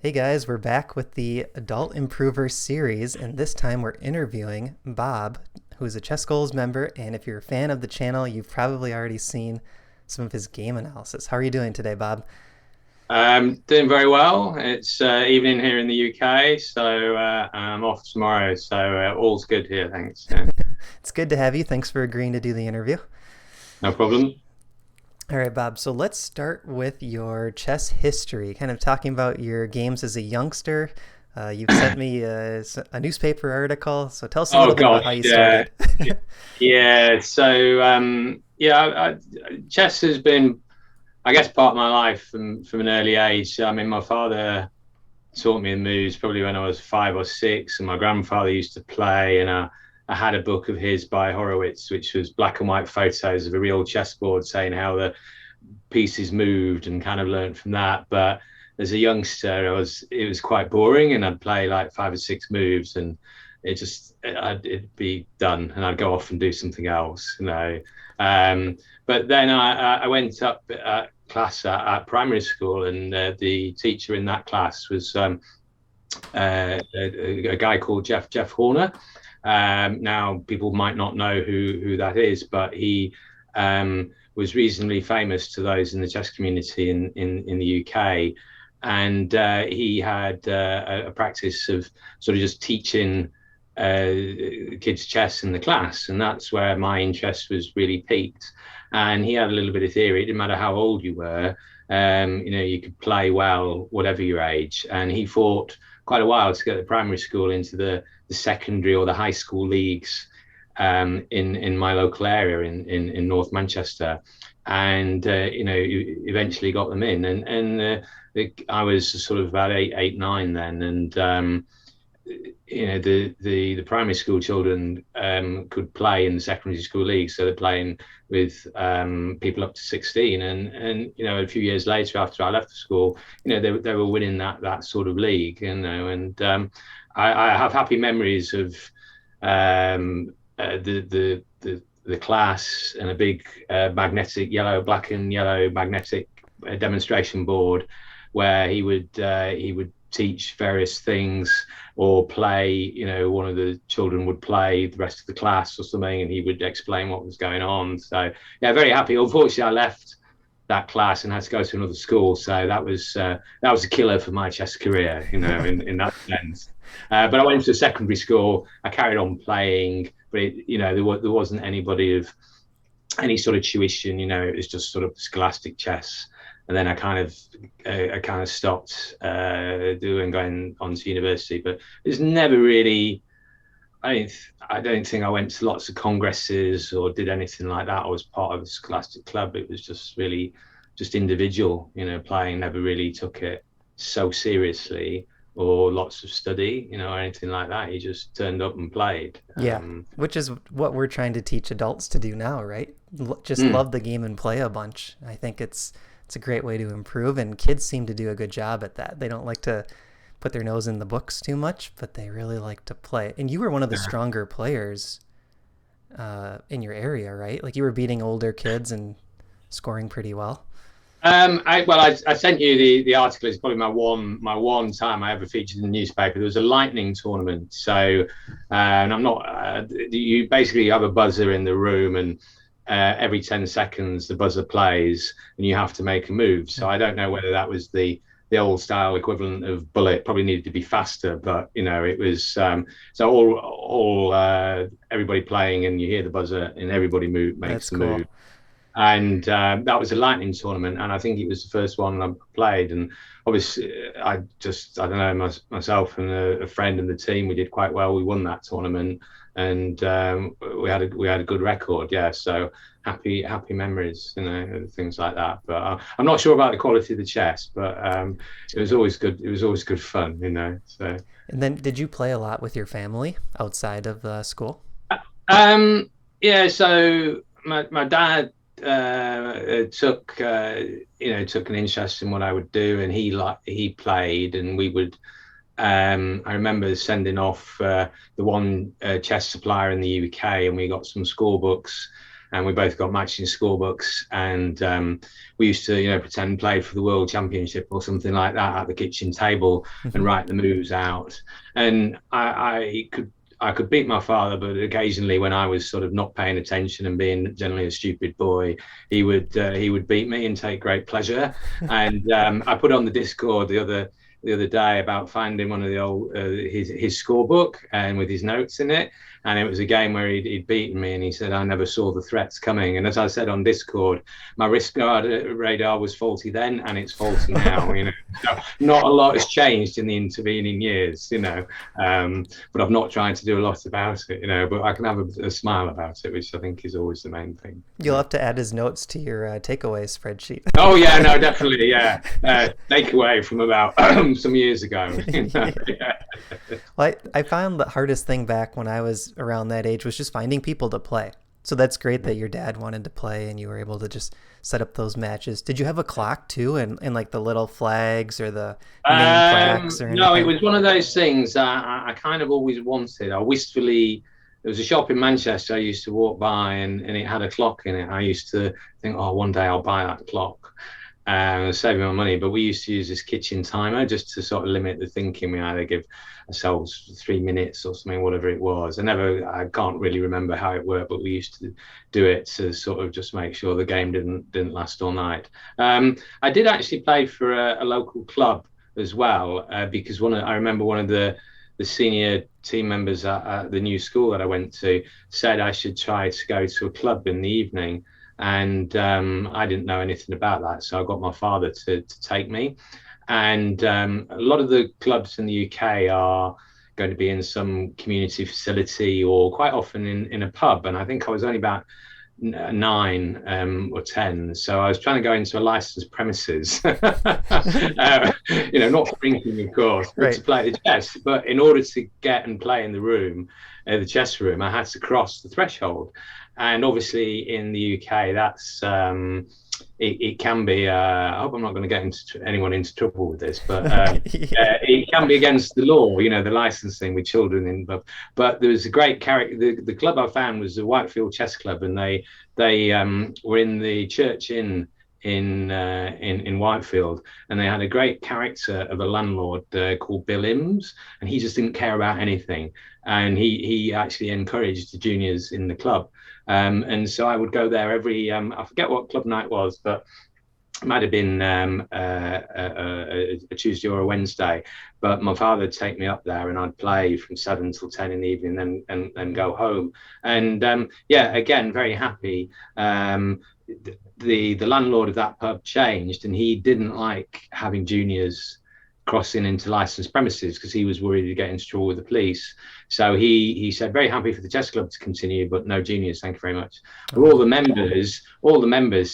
Hey guys, we're back with the Adult Improver series, and this time we're interviewing Bob, who's a ChessGoals member. And if you're a fan of the channel, you've probably already seen some of his game analysis. How are you doing today, Bob? Doing very well. It's evening here in the UK, so I'm off tomorrow. So all's good here, thanks. Yeah, It's good to have you. Thanks for agreeing to do the interview. no problem. All right, Bob. So let's start with your chess history, kind of talking about your games as a youngster. You've sent me a newspaper article, so tell us a Oh little bit about how gosh, you yeah, started. yeah. So chess has been, I guess, part of my life from an early age. I mean, my father taught me the moves probably when I was 5 or 6, and my grandfather used to play, and I had a book of his by Horowitz, which was black and white photos of a real chessboard, saying how the pieces moved, and kind of learned from that. But as a youngster, it was quite boring, and I'd play like 5 or 6 moves, and it'd be done, and I'd go off and do something else. Um, but then I went up class at primary school, and the teacher in that class was a guy called Jeff Horner. Now people might not know who that is, but he was reasonably famous to those in the chess community in the UK, and he had a practice of sort of just teaching kids chess in the class, and that's where my interest was really piqued. And he had a little bit of theory. It didn't matter how old you were, you could play well whatever your age. And he fought quite a while to get the primary school into the secondary or the high school leagues in my local area in North Manchester, and eventually got them in. I was sort of about eight, nine then, and the primary school children could play in the secondary school league, so they're playing with people up to 16, and a few years later, after I left the school, they were winning that sort of league, and I have happy memories of the class, and a big magnetic black and yellow magnetic demonstration board, where he would teach various things, or play, one of the children would play the rest of the class or something, and he would explain what was going on. So yeah, very happy. Unfortunately, I left that class and had to go to another school, so that was a killer for my chess career, in that sense. But I went to a secondary school. I carried on playing, but there wasn't anybody of any sort of tuition. It was just sort of scholastic chess. And then I kind of stopped going on to university. But it's never really. I don't think I went to lots of congresses or did anything like that. I was part of a scholastic club. It was just really just individual, playing. Never really took it so seriously, or lots of study, or anything like that. He just turned up and played. Yeah, which is what we're trying to teach adults to do now, right? Just Mm, love the game and play a bunch. I think it's a great way to improve, and kids seem to do a good job at that. They don't like to put their nose in the books too much, but they really like to play. And you were one of the yeah. stronger players in your area, right? Like you were beating older kids and scoring pretty well. I sent you the article. It's probably my one time I ever featured in the newspaper. There was a lightning tournament, so and I'm not. You basically have a buzzer in the room, and every 10 seconds the buzzer plays, and you have to make a move. So I don't know whether that was the old style equivalent of bullet. Probably needed to be faster, but it was so all everybody playing, and you hear the buzzer, and everybody makes That's the move. cool. And that was a lightning tournament, and I think it was the first one I played. And obviously, I don't know, myself and a friend in the team, we did quite well. We won that tournament, and we had a good record. Yeah, so happy memories, things like that. But I'm not sure about the quality of the chess, but it was always good. It was always good fun. So And then did you play a lot with your family outside of school? yeah, so my dad took an interest in what I would do, and he played, and we would. I remember sending off the one chess supplier in the UK, and we got some score books, and we both got matching scorebooks, and we used to, pretend play for the world championship or something like that at the kitchen table and write the moves out. And I could beat my father, but occasionally when I was sort of not paying attention and being generally a stupid boy, he would beat me and take great pleasure. And I put on the Discord the other day about finding one of the old his scorebook and with his notes in it, and it was a game where he'd beaten me, and he said I never saw the threats coming. And as I said on Discord, my risk radar was faulty then, and it's faulty now. So not a lot has changed in the intervening years, but I've not tried to do a lot about it, but I can have a smile about it, which I think is always the main thing. You'll have to add his notes to your takeaway spreadsheet. Oh yeah, no, definitely, yeah. Takeaway from about some years ago. Yeah. Well, I found the hardest thing back when I was around that age was just finding people to play. So that's great that your dad wanted to play and you were able to just set up those matches. Did you have a clock too, and like the little flags or the name plaques or anything? No, it was one of those things I kind of always wanted. There was a shop in Manchester I used to walk by, and it had a clock in it. I used to think, oh, one day I'll buy that clock. Saving my money, but we used to use this kitchen timer just to sort of limit the thinking. We either give ourselves 3 minutes or something, whatever it was. I can't really remember how it worked, but we used to do it to sort of just make sure the game didn't last all night. I did actually play for a local club as well, because I remember one of the senior team members at the new school that I went to said I should try to go to a club in the evening. And I didn't know anything about that, so I got my father to take me. And a lot of the clubs in the UK are going to be in some community facility or quite often in a pub. And I think I was only about 9 or 10, so I was trying to go into a licensed premises, not for drinking, of course, but to play the chess. But in order to get and play in the chess room, I had to cross the threshold. And obviously in the UK, that's it can be. I hope I'm not going to get anyone into trouble with this, but it can be against the law. The licensing with children in. But there was a great character. The club I found was the Whitefield Chess Club, and they were in the church in Whitefield, and they had a great character of a landlord called Bill Imms, and he just didn't care about anything, and he actually encouraged the juniors in the club. And so I would go there every, I forget what club night was, but it might have been a Tuesday or a Wednesday. But my father would take me up there, and I'd play from 7 till 10 in the evening, and then go home. And again, very happy. The landlord of that pub changed, and he didn't like having juniors crossing into licensed premises because he was worried he'd get into trouble with the police. So he said, very happy for the chess club to continue, but no juniors, thank you very much. But all the members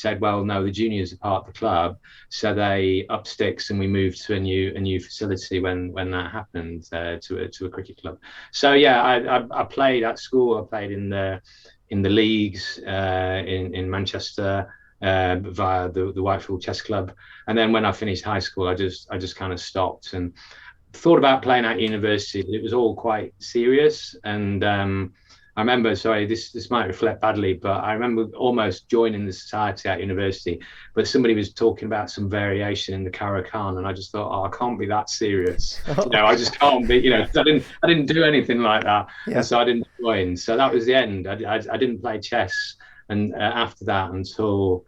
said, well, no, the juniors are part of the club. So they upped sticks, and we moved to a new facility when that happened, to a cricket club. So yeah, I played at school. I played in the leagues in Manchester, via the Whitefield Chess Club. And then when I finished high school, I just kind of stopped and thought about playing at university, but it was all quite serious. And I remember, sorry, this might reflect badly, but I remember almost joining the society at university, but somebody was talking about some variation in the Caro-Kann, and I just thought, I can't be that serious. I just can't be, I didn't do anything like that. Yeah. And so I didn't join. So that was the end. I didn't play chess. And after that, until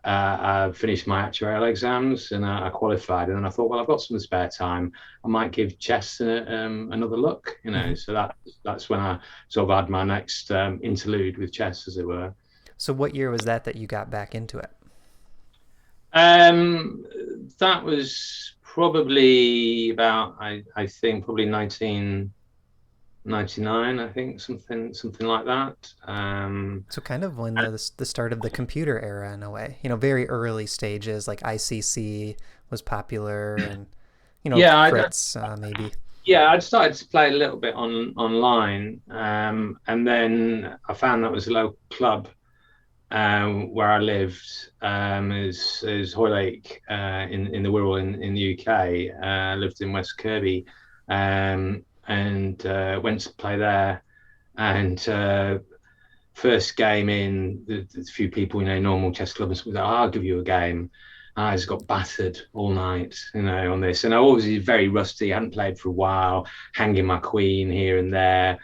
I finished my actuarial exams and I qualified, and then I thought, well, I've got some spare time, I might give chess another look, So that's when I sort of had my next interlude with chess, as it were. So what year was that you got back into it? That was probably about, I think probably 1999, I think, something like that. So kind of when the start of the computer era, in a way, very early stages, like ICC was popular, and Fritz, maybe. Yeah, I'd started to play a little bit online, and then I found that was a local club where I lived, is Hoylake in the Wirral in the UK. I lived in West Kirby, and went to play there, and first game in, the few people, normal chess clubs, was like, I'll give you a game. I just got battered all night, on this. And I was very rusty, hadn't played for a while, hanging my queen here and there.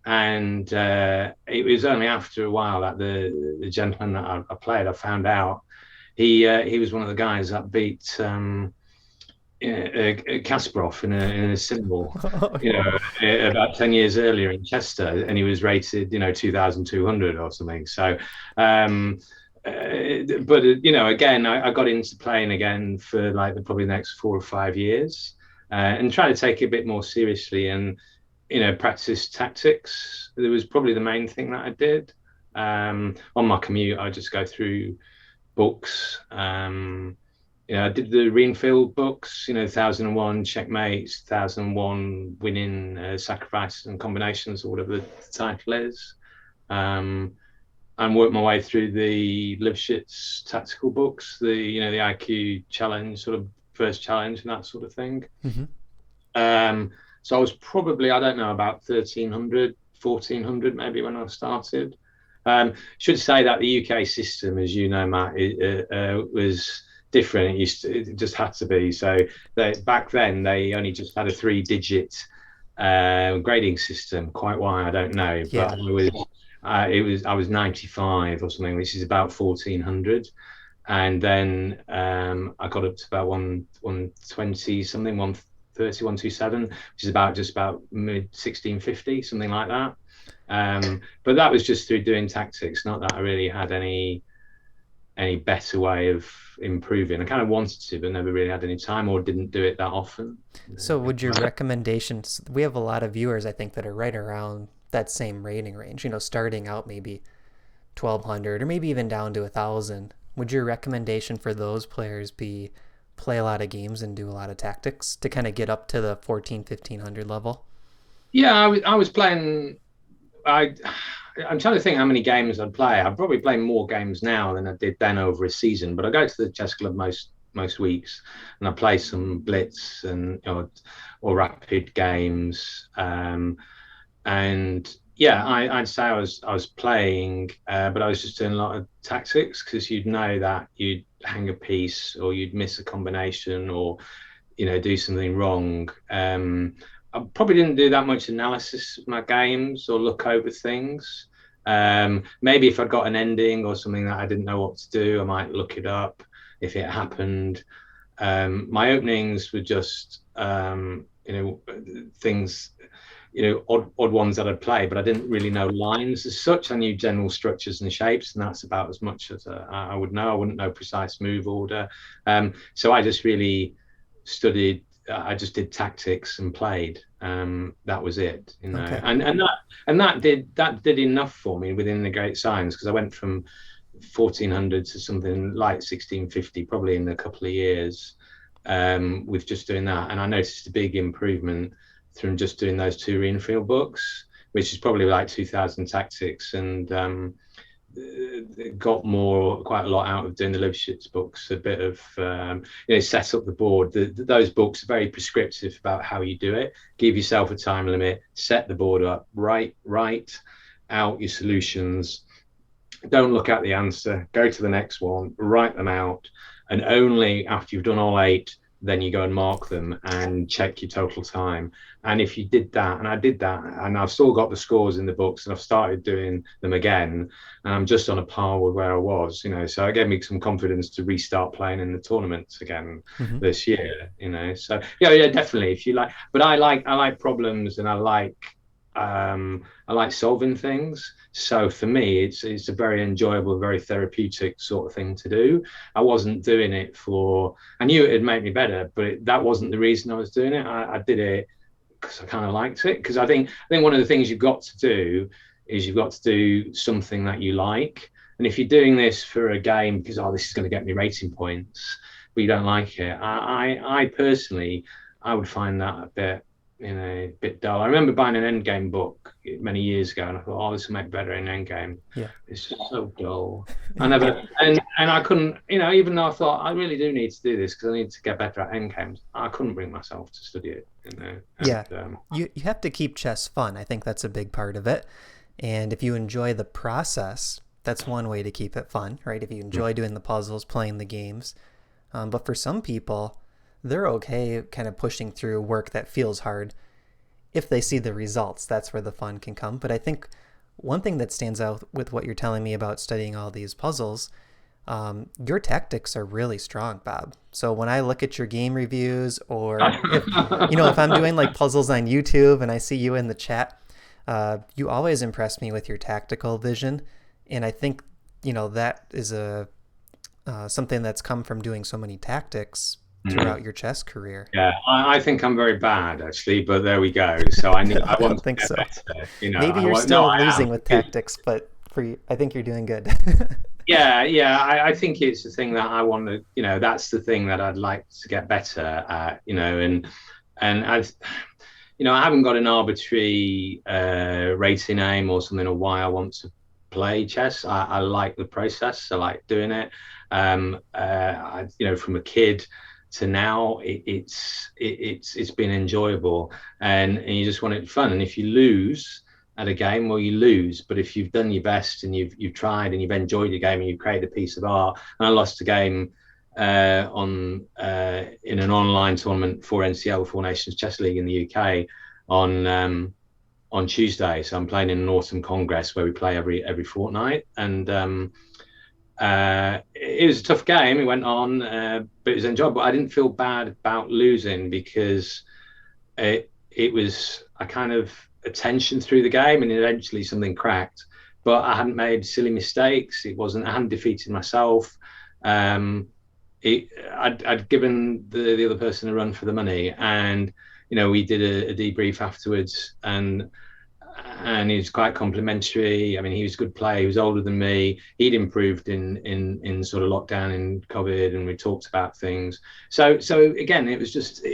And it was only after a while that the gentleman that I played, I found out he was one of the guys that beat Kasparov in a symbol, about 10 years earlier in Chester, and he was rated, 2,200 or something. So, but again, I got into playing again for probably the next 4 or 5 years, and try to take it a bit more seriously and practice tactics. It was probably the main thing that I did. On my commute, I just go through books. I did the Greenfield books, 1001 Checkmates, 1001 Winning, Sacrifice and Combinations, or whatever the title is. And worked my way through the Lifshitz tactical books, the IQ challenge, sort of first challenge and that sort of thing. Mm-hmm. So I was probably, I don't know, about 1,300, 1,400 maybe when I started. Should say that the UK system, as you know, Matt, was different. It just had to be. So back then they only just had a 3-digit grading system. Quite why, I don't know. Yeah. But I was 95 or something, which is about 1,400. And then I got up to about 120 something, 130, 127, which is just about mid 1650, something like that. But that was just through doing tactics, not that I really had any better way of improving. I kind of wanted to, but never really had any time or didn't do it that often. So would your recommendations, we have a lot of viewers, I think, that are right around that same rating range, starting out maybe 1,200 or maybe even down to 1,000. Would your recommendation for those players be play a lot of games and do a lot of tactics to kind of get up to the 1,500 level? Yeah, I was playing. I'm trying to think how many games I'd play. I'm probably playing more games now than I did then over a season. But I go to the chess club most weeks, and I play some blitz and or rapid games. And yeah, I'd say I was playing, but I was just doing a lot of tactics, because you'd know that you'd hang a piece or you'd miss a combination or do something wrong. I probably didn't do that much analysis of my games or look over things. Maybe if I'd got an ending or something that I didn't know what to do, I might look it up if it happened. My openings were just things, odd ones that I'd play, but I didn't really know lines as such. I knew general structures and shapes, and that's about as much as I would know. I wouldn't know precise move order. So I just really studied. I just did tactics and played. That was it, Okay. And that did enough for me within the Great Science, because I went from 1,400 to something like 1,650 probably in a couple of years, with just doing that. And I noticed a big improvement from just doing those 2 Greenfield books, which is probably like 2,000 tactics, and got quite a lot out of doing the Lifshitz books. A bit of set up the board. Those books are very prescriptive about how you do it. Give yourself a time limit, set the board up, write out your solutions, don't look at the answer, go to the next one, write them out, and only after you've done all 8, then you go and mark them and check your total time. And if you did that, and I did that, and I've still got the scores in the books, and I've started doing them again, and I'm just on a par with where I was, so it gave me some confidence to restart playing in the tournaments again this year, so yeah, definitely. If you like, but I like problems, and I like solving things. So for me, it's a very enjoyable, very therapeutic sort of thing to do. I wasn't doing it I knew it'd make me better, but that wasn't the reason I was doing it. I did it because I kind of liked it. Because I think one of the things you've got to do is you've got to do something that you like. And if you're doing this for a game because, this is going to get me rating points, but you don't like it, I personally, I would find that a bit dull. I remember buying an endgame book many years ago, and I thought, this will make better in endgame. Yeah, it's just so dull. I never, and I couldn't, even though I thought I really do need to do this because I need to get better at endgames, I couldn't bring myself to study it. And, you have to keep chess fun. I think that's a big part of it. And if you enjoy the process, that's one way to keep it fun, right? If you enjoy doing the puzzles, playing the games. But for some people, they're okay kind of pushing through work that feels hard. If they see the results, that's where the fun can come. But I think one thing that stands out with what you're telling me about studying all these puzzles, your tactics are really strong, Bob. So when I look at your game reviews, or if I'm doing like puzzles on YouTube and I see you in the chat, you always impress me with your tactical vision. And I think, that is something that's come from doing so many tactics throughout your chess career. Yeah, I think I'm very bad actually, but there we go. So I I want don't to think get so. better. Maybe you're still losing with tactics, but I think you're doing good. Yeah. I think it's the thing that I want to, that's the thing that I'd like to get better at, and I haven't got an arbitrary rating aim or something or why I want to play chess. I like the process. I like doing it. From a kid to now, it's been enjoyable, and you just want it fun. And if you lose at a game, well, you lose. But if you've done your best and you've tried and you've enjoyed the game and you've created a piece of art, and I lost a game in an online tournament for NCL, Four Nations Chess League in the UK on Tuesday. So I'm playing in an autumn congress where we play every fortnight, and it was a tough game. It went on, but it was enjoyable. I didn't feel bad about losing because it was a kind of a tension through the game, and eventually something cracked. But I hadn't made silly mistakes. I hadn't defeated myself. I'd given the other person a run for the money, and we did a debrief afterwards, and he was quite complimentary. I mean, he was a good player. He was older than me. He'd improved in sort of lockdown in COVID, and we talked about things. So again, it was just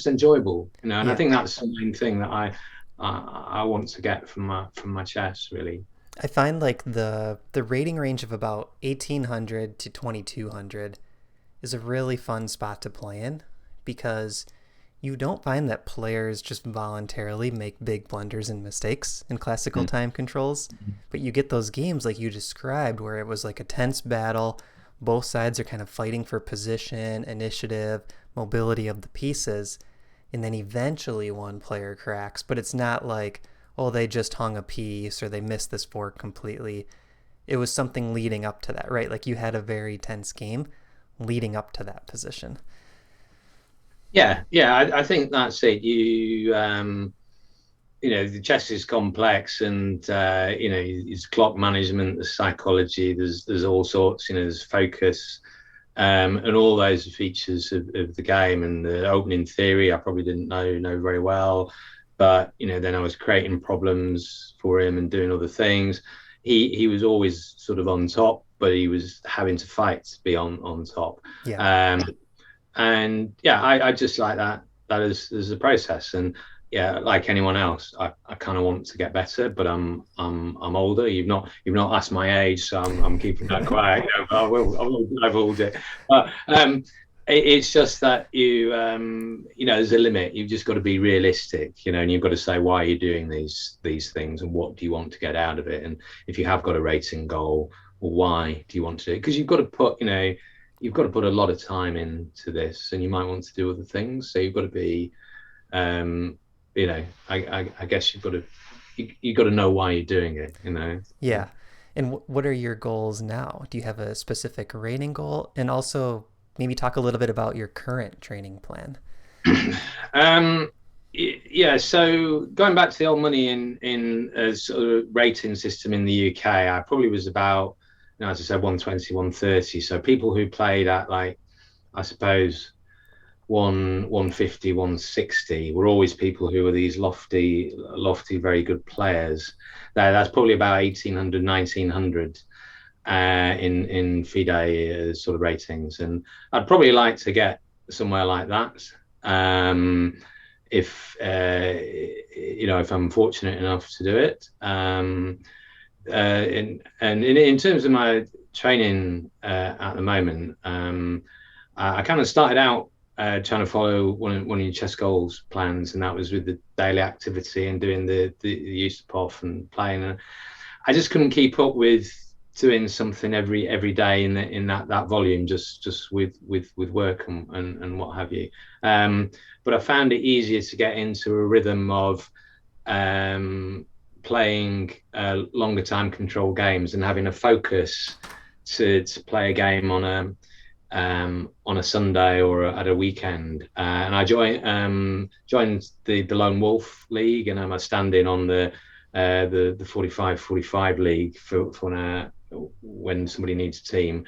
enjoyable, and Yeah. I think that's the main thing that I want to get from my chess, really. I find like the rating range of about 1800 to 2200 is a really fun spot to play in, because you don't find that players just voluntarily make big blunders and mistakes in classical time controls, but you get those games like you described where it was like a tense battle. Both sides are kind of fighting for position, initiative, mobility of the pieces, and then eventually one player cracks, but it's not like, oh, they just hung a piece or they missed this fork completely. It was something leading up to that, right? Like you had a very tense game leading up to that position. Yeah, I think that's it. The chess is complex, and it's clock management, there's psychology, there's all sorts. There's focus, and all those features of the game. And the opening theory, I probably didn't know very well, but then I was creating problems for him and doing other things. He was always sort of on top, but he was having to fight to be on top. Yeah. And yeah, I just like that is a process. And yeah, like anyone else, I kind of want to get better, but I'm older. You've not asked my age, so I'm keeping that quiet. But I will divulge it. But it's just that there's a limit. You've just got to be realistic, and you've got to say why you're doing these things and what do you want to get out of it. And if you have got a rating goal, well, why do you want to do it? Because you've got to put a lot of time into this, and you might want to do other things. So you've got to be, I guess you've got to know why you're doing it. Yeah. And what are your goals now? Do you have a specific rating goal? And also maybe talk a little bit about your current training plan. Yeah. So going back to the old money in a sort of rating system in the UK, I probably was about, as I said, 120, 130. So people who played at, like, I suppose 150, 160 were always people who were these lofty, very good players. That's probably about 1800, 1900 in FIDE sort of ratings. And I'd probably like to get somewhere like that. If I'm fortunate enough to do it. And in terms of my training at the moment, I kind of started out trying to follow one of your chess goals plans, and that was with the daily activity and doing the use of POF and playing. And I just couldn't keep up with doing something every day in that volume, just with work and what have you. But I found it easier to get into a rhythm of playing longer time control games and having a focus to play a game on a Sunday or at a weekend. And I joined the Lone Wolf League, and I'm a stand-in on the 45-45 league for when somebody needs a team.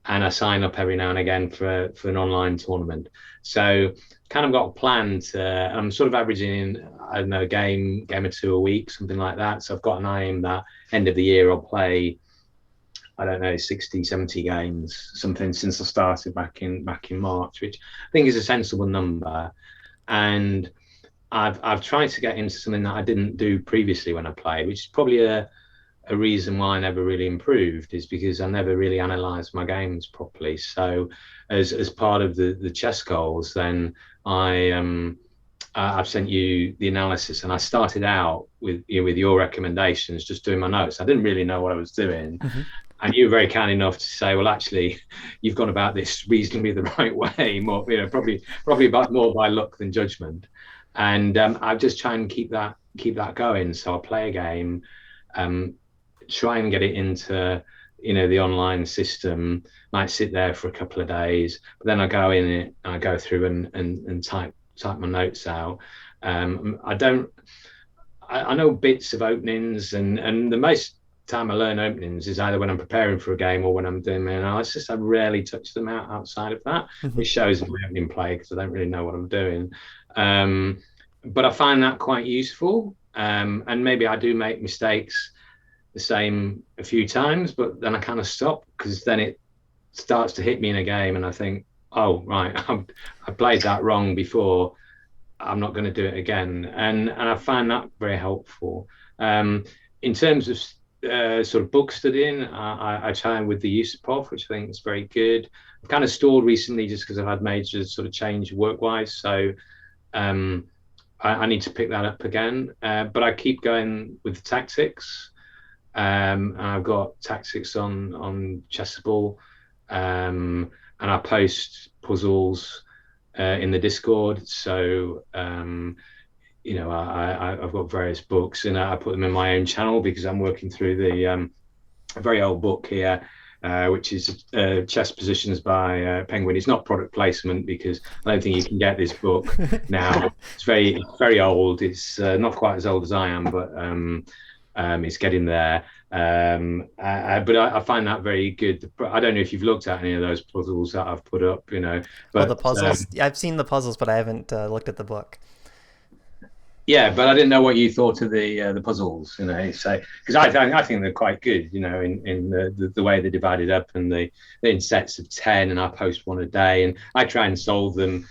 And I sign up every now and again for an online tournament. So kind of got a plan I'm sort of averaging, I don't know, a game or two a week, something like that. So I've got an aim that end of the year I'll play, I don't know, 60, 70 games, something, since I started back in March, which I think is a sensible number. And I've tried to get into something that I didn't do previously when I played, which is probably a reason why I never really improved, is because I never really analysed my games properly. So as part of the chess goals, then I've sent you the analysis, and I started out with your recommendations, just doing my notes. I didn't really know what I was doing. Mm-hmm. And you were very kind enough to say, well, actually, you've gone about this reasonably the right way, more, probably about more by luck than judgment. And I just try and keep that going. So I'll play a game, try and get it into the online system, might sit there for a couple of days, but then I go in it and I go through and type my notes out. I know bits of openings, and the most time I learn openings is either when I'm preparing for a game or when I'm doing my analysis. I rarely touch them outside of that, mm-hmm. which shows in my opening play, because I don't really know what I'm doing. But I find that quite useful, and maybe I do make mistakes the same a few times, but then I kind of stop, because then it starts to hit me in a game and I think, oh, right, I played that wrong before, I'm not going to do it again. And I find that very helpful. In terms of sort of book studying, I try with the use of POF, which I think is very good. I've kind of stalled recently just because I've had major sort of change work-wise, so I need to pick that up again. But I keep going with the tactics. And I've got tactics on Chessable, and I post puzzles in the Discord. So I've got various books, and I put them in my own channel, because I'm working through the very old book here, which is Chess Positions by Penguin. It's not product placement, because I don't think you can get this book now. It's very old. It's not quite as old as I am, but it's getting there. But I find that very good. I don't know if you've looked at any of those puzzles that I've put up, But the puzzles, I've seen the puzzles, but I haven't looked at the book. Yeah, but I didn't know what you thought of the puzzles, so because I think they're quite good, in the way they're divided up, and they're in sets of 10, and I post one a day, and I try and solve them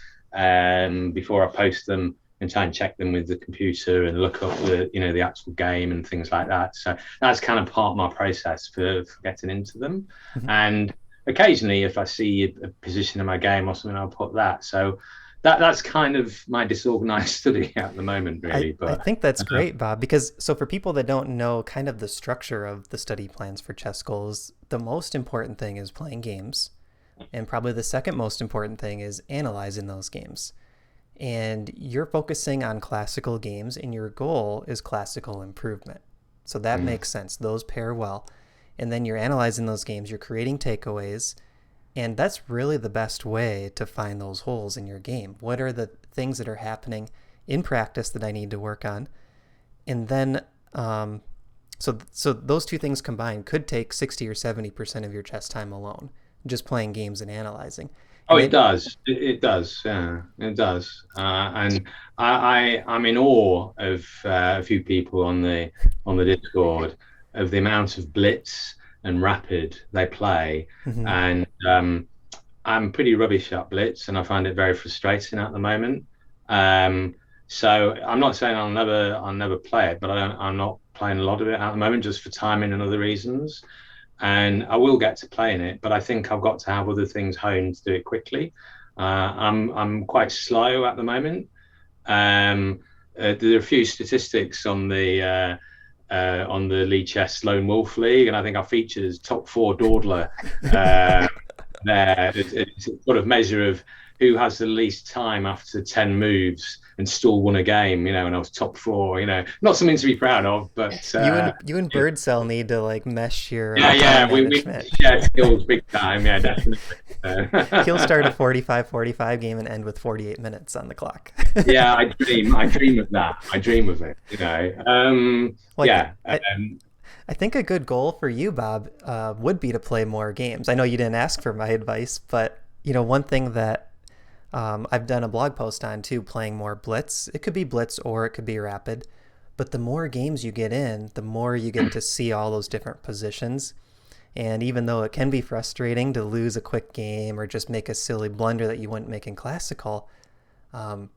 before I post them, and try and check them with the computer and look up the actual game and things like that. So that's kind of part of my process for getting into them. Mm-hmm. And occasionally, if I see a position in my game or something, I'll put that. So that's kind of my disorganized study at the moment, really. I think that's great, Bob, because so for people that don't know kind of the structure of the study plans for ChessGoals, the most important thing is playing games. And probably the second most important thing is analyzing those games. And you're focusing on classical games, and your goal is classical improvement. So that makes sense. Those pair well. And then you're analyzing those games, you're creating takeaways, and that's really the best way to find those holes in your game. What are the things that are happening in practice that I need to work on? And then, so those two things combined could take 60 or 70% of your chess time alone, just playing games and analyzing. Oh, it does. It does. Yeah, it does. And I'm in awe of a few people on the Discord, of the amount of blitz and rapid they play. Mm-hmm. And I'm pretty rubbish at blitz, and I find it very frustrating at the moment. So I'm not saying I'll never play it, but I'm not playing a lot of it at the moment, just for timing and other reasons. And I will get to playing it, but I think I've got to have other things honed to do it quickly. I'm quite slow at the moment. There are a few statistics on the League Chess Lone Wolf League, and I think I featured as top four dawdler there. It's a sort of measure of who has the least time after 10 moves and still won a game, and I was top four, not something to be proud of, but You and Birdsell need to like mesh your yeah, time we management. share skills big time. Yeah, definitely. He'll start a 45-45 game and end with 48 minutes on the clock. Yeah, I dream of that. I dream of it. Like, Yeah. I think a good goal for you, Bob, would be to play more games. I know you didn't ask for my advice, but one thing that I've done a blog post on too, playing more Blitz. It could be Blitz or it could be Rapid, but the more games you get in, the more you get to see all those different positions. And even though it can be frustrating to lose a quick game or just make a silly blunder that you wouldn't make in classical, um,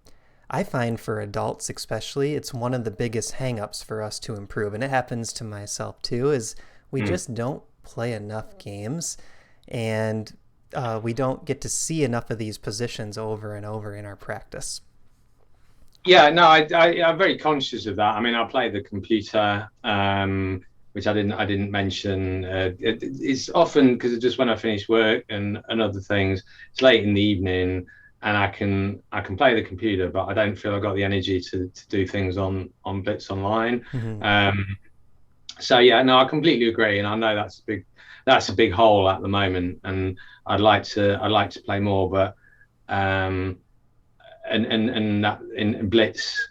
I find for adults especially, it's one of the biggest hangups for us to improve. And it happens to myself too, is we just don't play enough games, and we don't get to see enough of these positions over and over in our practice. Yeah, no, I'm very conscious of that. I mean, I play the computer, which I didn't mention. It's often because just when I finish work and other things, it's late in the evening, and I can play the computer, but I don't feel I've got the energy to do things on Blitz online. Mm-hmm. So yeah, no, I completely agree, and I know that's a big hole at the moment, and I'd like to play more, but um, and that in Blitz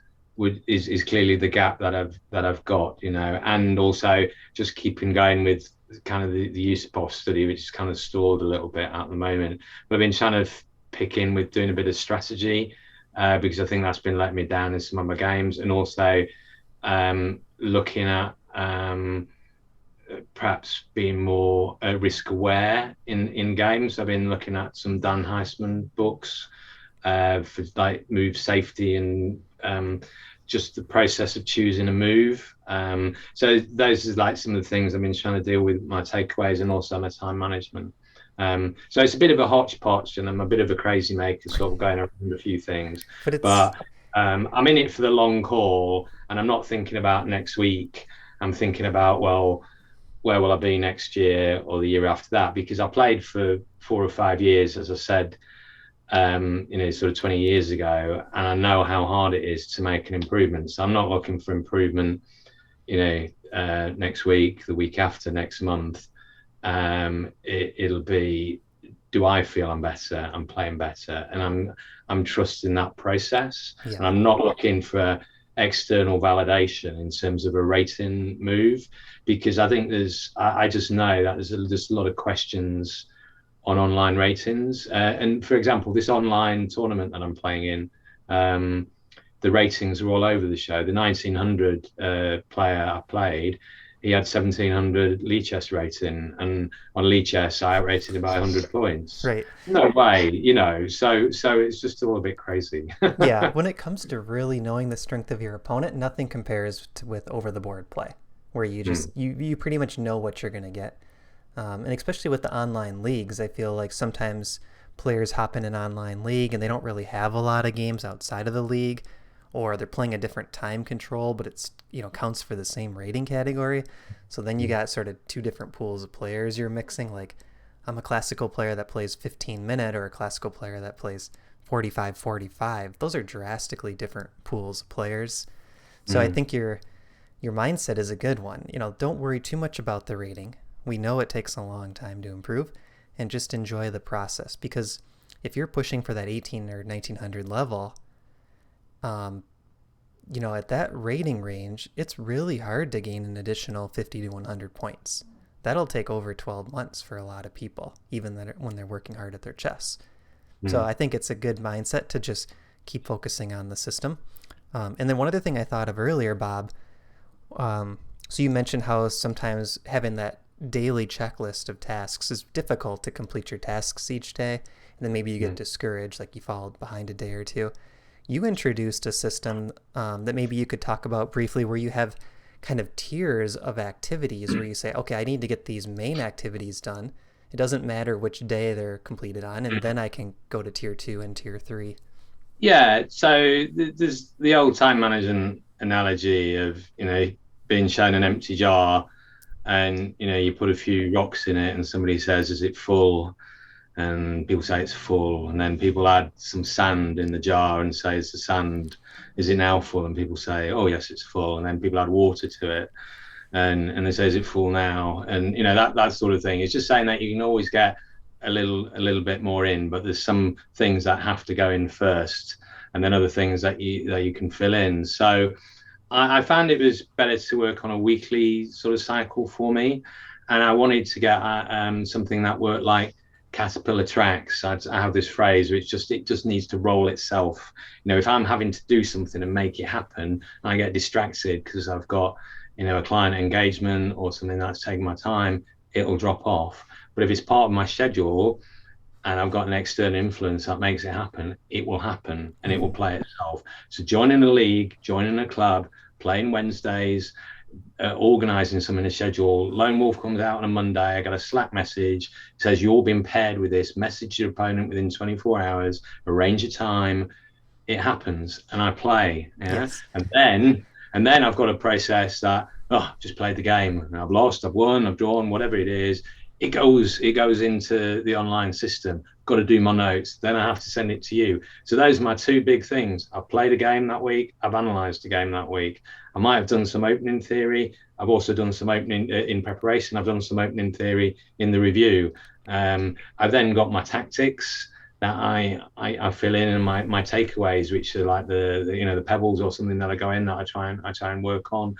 is clearly the gap that I've got, and also just keeping going with kind of the Yusupov study, which is kind of stalled a little bit at the moment. But I've been trying to pick in with doing a bit of strategy because I think that's been letting me down in some of my games, and also looking at perhaps being more risk aware in games. I've been looking at some Dan Heisman books for like move safety and just the process of choosing a move. So those is like some of the things I've been trying to deal with, my takeaways, and also my time management. So it's a bit of a hodgepodge, and I'm a bit of a crazy maker, sort of going around a few things. But it's But I'm in it for the long haul, and I'm not thinking about next week. I'm thinking about, well, where will I be next year or the year after that? Because I played for 4 or 5 years, as I said, sort of 20 years ago, and I know how hard it is to make an improvement. So I'm not looking for improvement, next week, the week after, next month. It'll be, do I feel I'm better? I'm playing better, and I'm trusting that process, yeah. and I'm not looking for external validation in terms of a rating move, because I think I just know that there's just a lot of questions on online ratings. And for example, this online tournament that I'm playing in, the ratings are all over the show. The 1900 player I played, he had 1700 League Chess rating, and on League Chess I outrated him by 100 points. Right. No way, So it's just all a bit crazy. Yeah, when it comes to really knowing the strength of your opponent, nothing compares with over the board play, where you just you pretty much know what you're going to get. And especially with the online leagues, I feel like sometimes players hop in an online league and they don't really have a lot of games outside of the league, or they're playing a different time control, but it's counts for the same rating category. So then you got sort of two different pools of players you're mixing. Like, I'm a classical player that plays 15-minute, or a classical player that plays 45-45. Those are drastically different pools of players. So I think your mindset is a good one. Don't worry too much about the rating. We know it takes a long time to improve, and just enjoy the process, because if you're pushing for that 18 or 1900 level, at that rating range, it's really hard to gain an additional 50 to 100 points. That'll take over 12 months for a lot of people, even when they're working hard at their chess. So I think it's a good mindset to just keep focusing on the system. And then one other thing I thought of earlier, Bob, so you mentioned how sometimes having that daily checklist of tasks is difficult to complete your tasks each day, and then maybe you get discouraged, like you fall behind a day or two. You introduced a system that maybe you could talk about briefly, where you have kind of tiers of activities where you say, okay, I need to get these main activities done, It doesn't matter which day they're completed on, and then I can go to tier 2 and tier 3. Yeah, so there's the old time management analogy of, being shown an empty jar, and you put a few rocks in it and somebody says, is it full? And people say it's full, and then people add some sand in the jar and say, is the sand, is it now full? And people say, oh yes, it's full. And then people add water to it, and they say, is it full now? And that sort of thing. It's just saying that you can always get a little bit more in, but there's some things that have to go in first, and then other things that you can fill in. So I found it was better to work on a weekly sort of cycle for me, and I wanted to get something that worked like caterpillar tracks. I have this phrase which it just needs to roll itself. If I'm having to do something and make it happen, I get distracted because I've got a client engagement or something that's taking my time, it'll drop off. But if it's part of my schedule and I've got an external influence that makes it happen, it will happen and it will play itself. So joining a league, joining a club, playing Wednesdays, organising something in a schedule. Lone Wolf comes out on a Monday. I got a Slack message, says you're being paired with this. Message your opponent within 24 hours. Arrange a time. It happens, and I play. Yes. And then I've got to process that. Oh, I've just played the game. And I've lost. I've won. I've drawn. Whatever it is. It goes into the online system. Got to do my notes. Then I have to send it to you. So those are my two big things. I've played a game that week. I've analysed a game that week. I might have done some opening theory. I've also done some opening in preparation. I've done some opening theory in the review. I've then got my tactics that I fill in, and my takeaways, which are like the pebbles or something that I go in that I try and work on.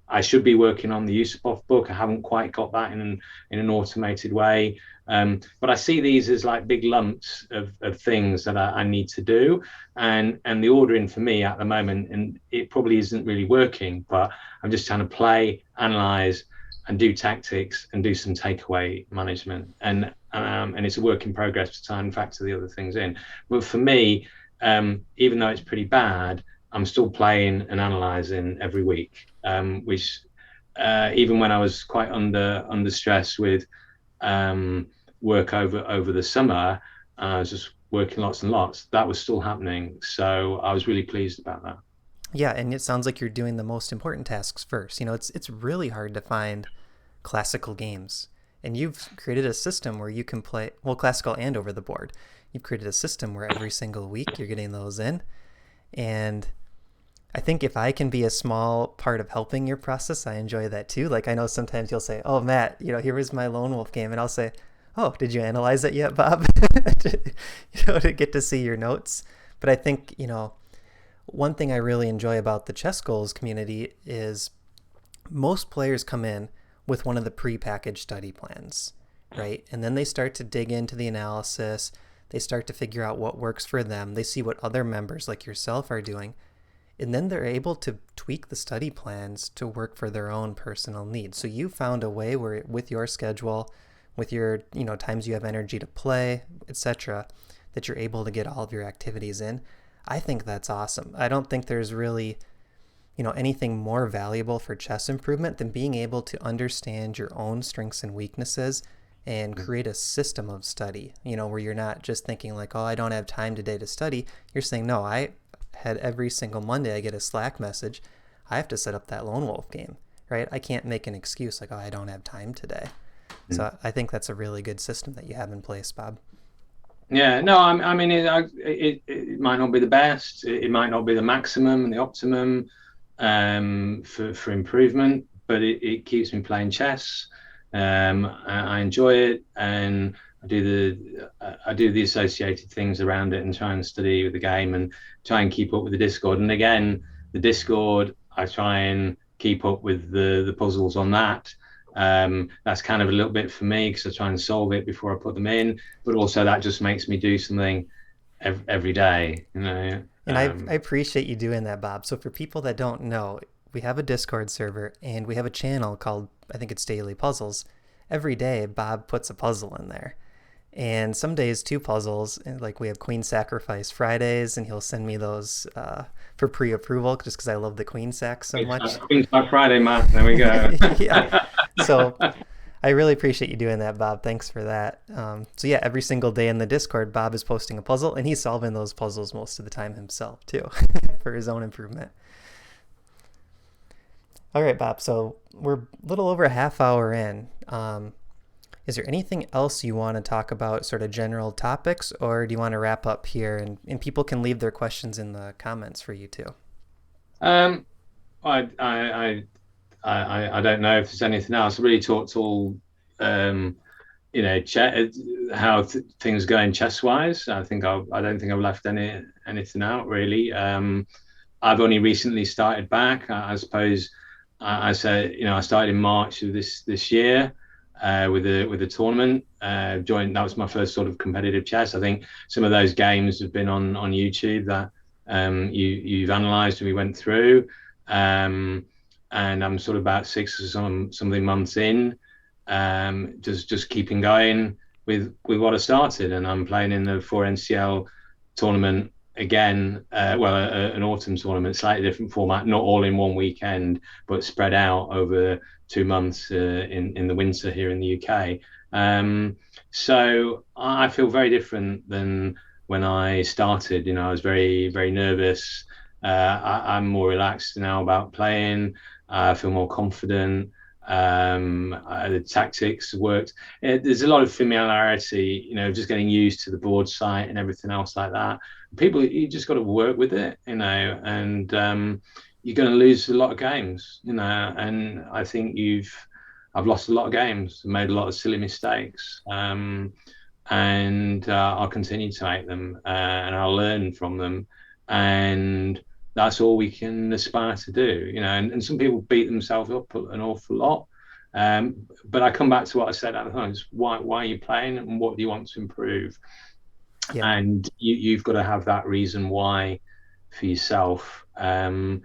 I should be working on the Yusupov book. I haven't quite got that in an automated way. But I see these as like big lumps of things that I need to do, and the ordering for me at the moment, and it probably isn't really working, but I'm just trying to play, analyze, and do tactics and do some takeaway management, and it's a work in progress to try and factor the other things in. But for me, even though it's pretty bad, I'm still playing and analyzing every week, which even when I was quite under stress with work over the summer, I was just working lots and lots. That was still happening, so I was really pleased about that. Yeah, and it sounds like you're doing the most important tasks first. It's really hard to find classical games, and you've created a system where you can play, well, classical and over the board. You've created a system where every single week you're getting those in, and I think if I can be a small part of helping your process, I enjoy that too. Like, I know sometimes you'll say, oh, Matt, here was my Lone Wolf game, and I'll say, oh, did you analyze it yet, Bob? To get to see your notes. But I think, one thing I really enjoy about the ChessGoals community is most players come in with one of the pre-packaged study plans, right? And then they start to dig into the analysis. They start to figure out what works for them. They see what other members like yourself are doing. And then they're able to tweak the study plans to work for their own personal needs. So you found a way where, with your schedule, with your times you have energy to play, etc., that you're able to get all of your activities in. I think that's awesome. I don't think there's really anything more valuable for chess improvement than being able to understand your own strengths and weaknesses and create a system of study, where you're not just thinking like, oh, I don't have time today to study. You're saying, no, I had every single Monday I get a Slack message. I have to set up that Lone Wolf game, right? I can't make an excuse like, oh, I don't have time today. So I think that's a really good system that you have in place, Bob. Yeah, no, I mean, it might not be the best. It might not be the maximum and the optimum for improvement, but it keeps me playing chess. I enjoy it, and I do the associated things around it and try and study with the game and try and keep up with the Discord. And again, the Discord, I try and keep up with the puzzles on that. That's kind of a little bit for me because I try and solve it before I put them in, but also that just makes me do something every day, And I appreciate you doing that, Bob. So for people that don't know, we have a Discord server and we have a channel called, I think it's Daily Puzzles. Every day, Bob puts a puzzle in there. And some days, 2 puzzles, and like we have Queen Sacrifice Fridays, and he'll send me those for pre-approval just because I love the Queen Sack so much. Queen Sack Friday, Matt. There we go. Yeah. So I really appreciate you doing that, Bob. Thanks for that. So yeah, every single day in the Discord, Bob is posting a puzzle, and he's solving those puzzles most of the time himself too, for his own improvement. All right, Bob. So we're a little over a half hour in. Is there anything else you want to talk about, sort of general topics, or do you want to wrap up here and people can leave their questions in the comments for you too? Um, I, I, I don't know if there's anything else. I really talked all, um, how things go in chess wise. I don't think I've left anything out really. I've only recently started back. I suppose I said, I started in March of this year with a tournament. Joined. That was my first sort of competitive chess. I think some of those games have been on YouTube that you've analysed and we went through. And I'm sort of about six or something months in, just keeping going with what I started, and I'm playing in the 4NCL tournament again. An autumn tournament, slightly different format, not all in one weekend, but spread out over 2 months in the winter here in the UK. So I feel very different than when I started. I was very, very nervous. I'm more relaxed now about playing. I feel more confident. The tactics worked. There's a lot of familiarity, just getting used to the board site and everything else like that. You just got to work with it, and you're going to lose a lot of games, and I think I've lost a lot of games, made a lot of silly mistakes, and I'll continue to make them, and I'll learn from them, and that's all we can aspire to do, and some people beat themselves up an awful lot. But I come back to what I said at the time: is why are you playing, and what do you want to improve? Yeah. And you've got to have that reason why for yourself, and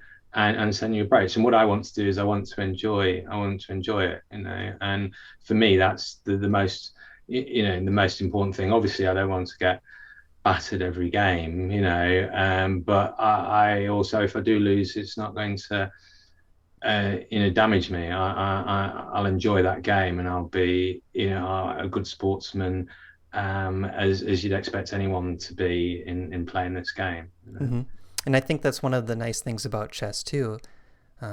send your approach. And what I want to do is I want to enjoy it, and for me that's the most the most important thing. Obviously I don't want to get battered every game, but I also, if I do lose, it's not going to damage me. I'll enjoy that game, and I'll be a good sportsman, as you'd expect anyone to be in playing this game. Mm-hmm. And I think that's one of the nice things about chess too,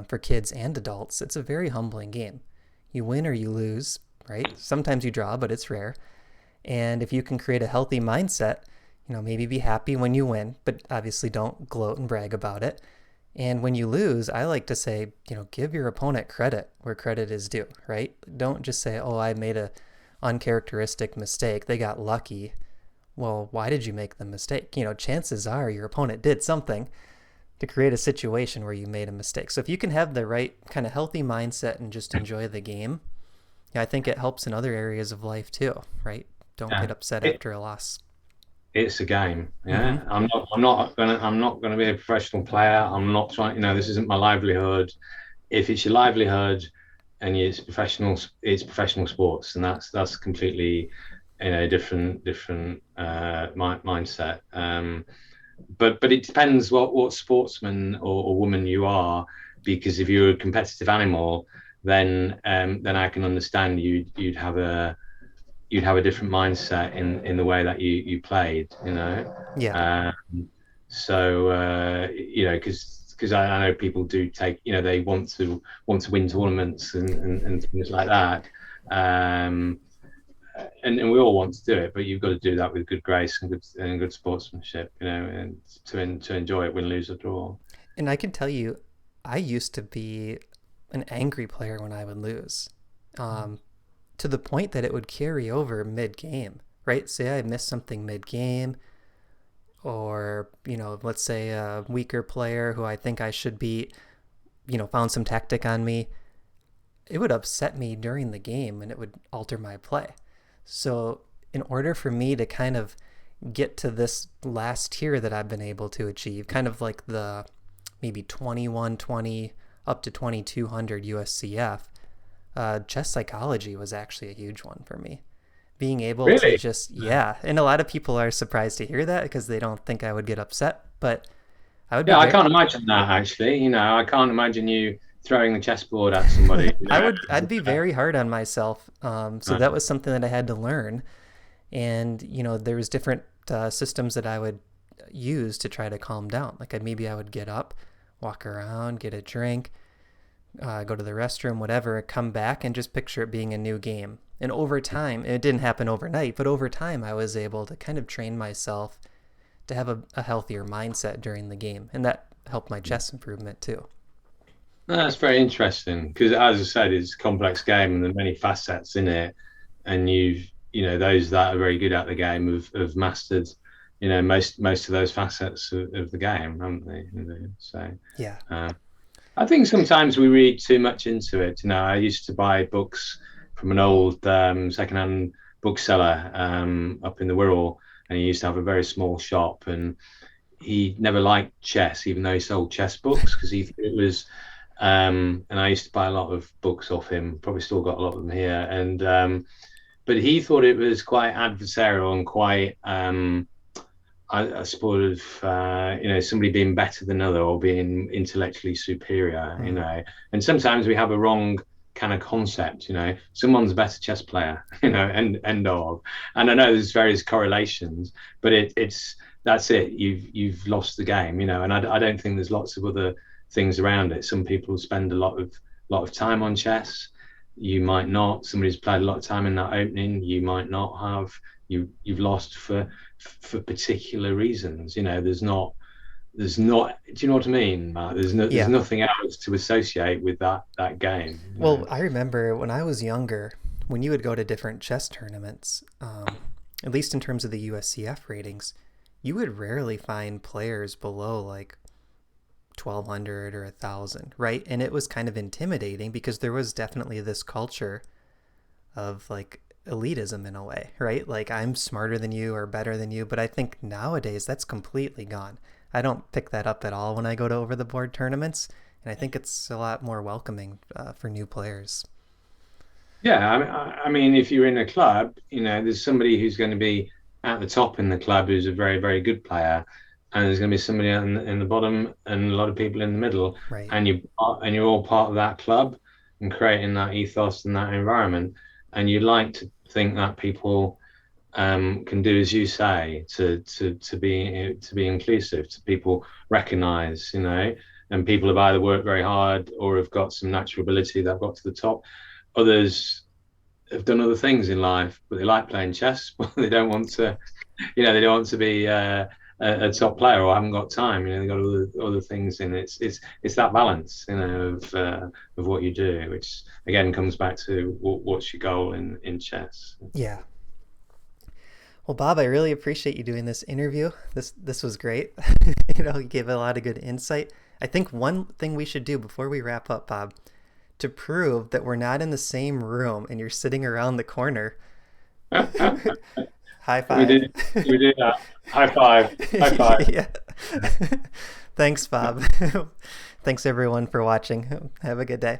for kids and adults. It's a very humbling game. You win or you lose, right? Sometimes you draw, but it's rare. And if you can create a healthy mindset, maybe be happy when you win, but obviously don't gloat and brag about it. And when you lose, I like to say, give your opponent credit where credit is due, right? Don't just say, oh, I made a uncharacteristic mistake. They got lucky. Well, why did you make the mistake? Chances are your opponent did something to create a situation where you made a mistake. So if you can have the right kind of healthy mindset and just enjoy the game, I think it helps in other areas of life too, right? Don't get upset after a loss. It's a game. Yeah. Mm-hmm. I'm not gonna be a professional player. I'm not trying, this isn't my livelihood. If it's your livelihood and it's professional sports, and that's completely different mindset. But it depends what sportsman or woman you are, because if you're a competitive animal, then I can understand you'd have a different mindset in the way that you played, Yeah. Because I know people do take, they want to win tournaments and things like that, and we all want to do it, but you've got to do that with good grace and good sportsmanship, and to enjoy it, win, lose, or draw. And I can tell you, I used to be an angry player when I would lose. To the point that it would carry over mid-game, right? Say I missed something mid-game, or, let's say a weaker player who I think I should beat, found some tactic on me. It would upset me during the game, and it would alter my play. So in order for me to kind of get to this last tier that I've been able to achieve, kind of like the maybe 2120 up to 2200 USCF, chess psychology was actually a huge one for me. Being able to just, and a lot of people are surprised to hear that because they don't think I would get upset, but I would be I can't imagine that, actually. I can't imagine you throwing the chessboard at somebody. I'd be very hard on myself. So that was something that I had to learn. And, there was different systems that I would use to try to calm down. Like maybe I would get up, walk around, get a drink, go to the restroom, whatever, come back and just picture it being a new game. And over time, it didn't happen overnight, but over time I was able to kind of train myself to have a healthier mindset during the game. And that helped my chess improvement too. No, that's very interesting because, as I said, it's a complex game and there are many facets in it. And those that are very good at the game have mastered, most of those facets of the game, haven't they? So yeah, I think sometimes we read too much into it. I used to buy books from an old secondhand bookseller up in the Wirral, and he used to have a very small shop, and he never liked chess, even though he sold chess books, because he thought it was. And I used to buy a lot of books off him. Probably still got a lot of them here, and but he thought it was quite adversarial and quite, I suppose, somebody being better than another or being intellectually superior. And sometimes we have a wrong kind of concept. Someone's a better chess player. End of. And I know there's various correlations, but that's it. You've lost the game. And I don't think there's lots of other things around it. Some people spend a lot of time on chess. You might not. Somebody's played a lot of time in that opening. You might not have. You've lost for particular reasons. There's not. Do you know what I mean, Matt? There's nothing else to associate with that game. Well, I remember when I was younger, when you would go to different chess tournaments, at least in terms of the USCF ratings, you would rarely find players below like 1,200 or 1,000, right? And it was kind of intimidating because there was definitely this culture of like elitism in a way, right? Like I'm smarter than you or better than you. But I think nowadays that's completely gone. I don't pick that up at all when I go to over the board tournaments. And I think it's a lot more welcoming for new players. Yeah, I mean, if you're in a club, there's somebody who's going to be at the top in the club who's a very, very good player. And there's going to be somebody in the bottom and a lot of people in the middle, right. and you're all part of that club and creating that ethos and that environment. And you'd like to think that people can do as you say to be inclusive, to people recognise, and people have either worked very hard or have got some natural ability that have got to the top. Others have done other things in life, but they like playing chess, but they don't want to, they don't want to be a top player or haven't got time. They've got other things in it. It's that balance, of what you do, which again comes back to what's your goal in chess. Yeah. Well, Bob, I really appreciate you doing this interview. This was great. You gave a lot of good insight. I think one thing we should do before we wrap up, Bob, to prove that we're not in the same room and you're sitting around the corner. High five. We did that. High five. High five. Yeah. Thanks, Bob. Thanks everyone for watching. Have a good day.